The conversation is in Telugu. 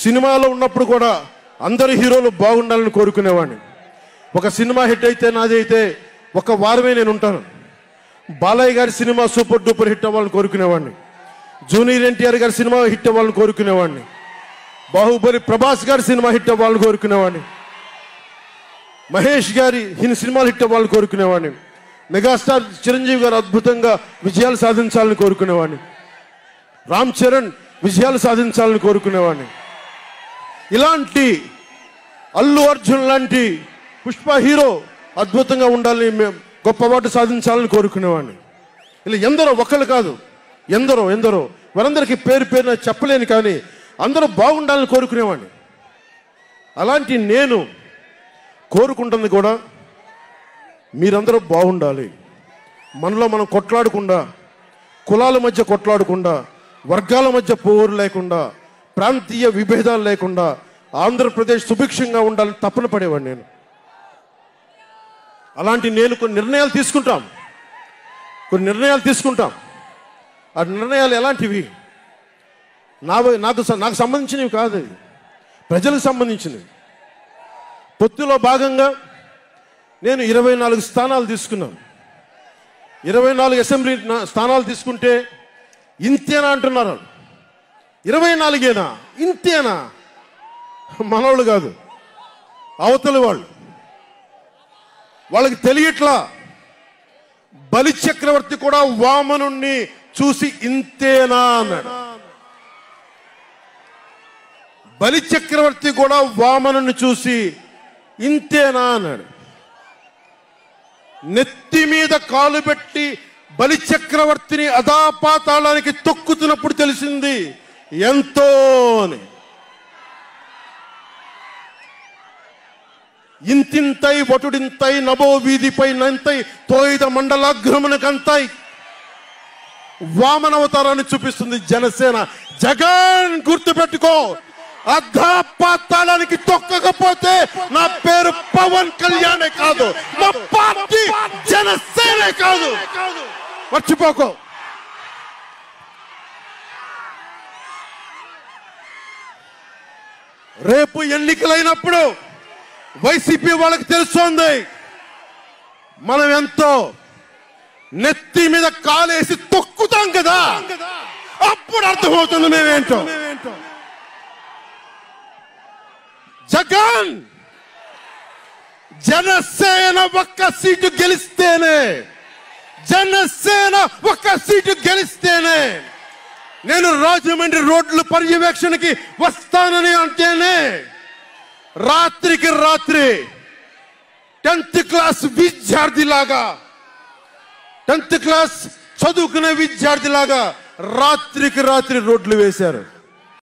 సినిమాలో ఉన్నప్పుడు కూడా అందరు హీరోలు బాగుండాలని కోరుకునేవాడిని. ఒక సినిమా హిట్ అయితే నాది అయితే ఒక వారమే నేను ఉంటాను. బాలయ్య గారి సినిమా సూపర్ డూపర్ హిట్ అవ్వాలని కోరుకునేవాడిని. జూనియర్ ఎన్టీఆర్ గారి సినిమా హిట్ అవ్వాలని కోరుకునేవాడిని. బాహుబలి ప్రభాస్ గారి సినిమా హిట్ అవ్వాలని కోరుకునేవాడిని. మహేష్ గారి సినిమాలు హిట్ అవ్వాలని కోరుకునేవాడిని. మెగాస్టార్ చిరంజీవి గారు అద్భుతంగా విజయాలు సాధించాలని కోరుకునేవాడిని. రామ్ చరణ్ విజయాలు సాధించాలని కోరుకునేవాడిని. ఇలాంటి అల్లు అర్జున్ లాంటి పుష్ప హీరో అద్భుతంగా ఉండాలని, గొప్ప అవార్డు సాధించాలని కోరుకునేవాడిని. ఇలా ఎందరో, ఒకళ్ళు కాదు, ఎందరో ఎందరో, వారందరికీ పేరు పేరున చెప్పలేను, కానీ అందరూ బాగుండాలని కోరుకునేవాడిని. అలాంటి నేను కోరుకుంటుంది కూడా మీరందరూ బాగుండాలి. మనలో మనం కొట్లాడకుండా, కులాల మధ్య కొట్లాడకుండా, వర్గాల మధ్య పోరు లేకుండా, ప్రాంతీయ విభేదాలు లేకుండా ఆంధ్రప్రదేశ్ సుభిక్షంగా ఉండాలని తపన పడేవాడిని నేను. అలాంటి నేను కొన్ని నిర్ణయాలు తీసుకుంటాం. ఆ నిర్ణయాలు ఎలాంటివి? నాకు సంబంధించినవి కాదు, ప్రజలకు సంబంధించినవి. పొత్తులో భాగంగా నేను 24 స్థానాలు తీసుకున్నాను. 24 అసెంబ్లీ స్థానాలు తీసుకుంటే ఇంతేనా అంటున్నారు. 24ఏనా, ఇంతేనా? మనోళ్ళు కాదు, అవతలి వాళ్ళకి తెలియట్లా. బలి చక్రవర్తి కూడా వామనుణ్ణి చూసి ఇంతేనా అన్నాడు. బలి చక్రవర్తి కూడా వామనుణ్ణి చూసి ఇంతేనా అన్నాడు. నెత్తి మీద కాలు పెట్టి బలి చక్రవర్తిని అధాపాతాళానికి తొక్కుతున్నప్పుడు తెలిసింది ఎంతో అని. ఇంతింతై వటుడింతై నభో వీధిపై నంతై తోయిద మండలాగ్రమునకంతై వామనవతారాన్ని చూపిస్తుంది జనసేన. జగన్ గుర్తుపెట్టుకో, అధాపాతాళానికి తొక్కకపోతే నా పేరు పవన్ కళ్యాణే కాదు, మా పార్టీ జనసేనే కాదు, మర్చిపోకో. రేపు ఎన్నికలైనప్పుడు వైసీపీ వాళ్ళకి తెలుస్తోంది మనం ఎంతో. నెత్తి మీద కాలేసి తొక్కుతాం కదా, అప్పుడు అర్థమవుతుంది మేమేంటో. జగన్ జనసేన ఒక్క సీటు గెలిస్తేనే నేను రాజమండ్రి రోడ్ల పర్యవేక్షణకి వస్తానని అంటేనే రాత్రికి రాత్రి 10th క్లాస్ విద్యార్థిలాగా, 10th క్లాస్ చదువుకునే విద్యార్థిలాగా రాత్రికి రాత్రి రోడ్లు వేశారు.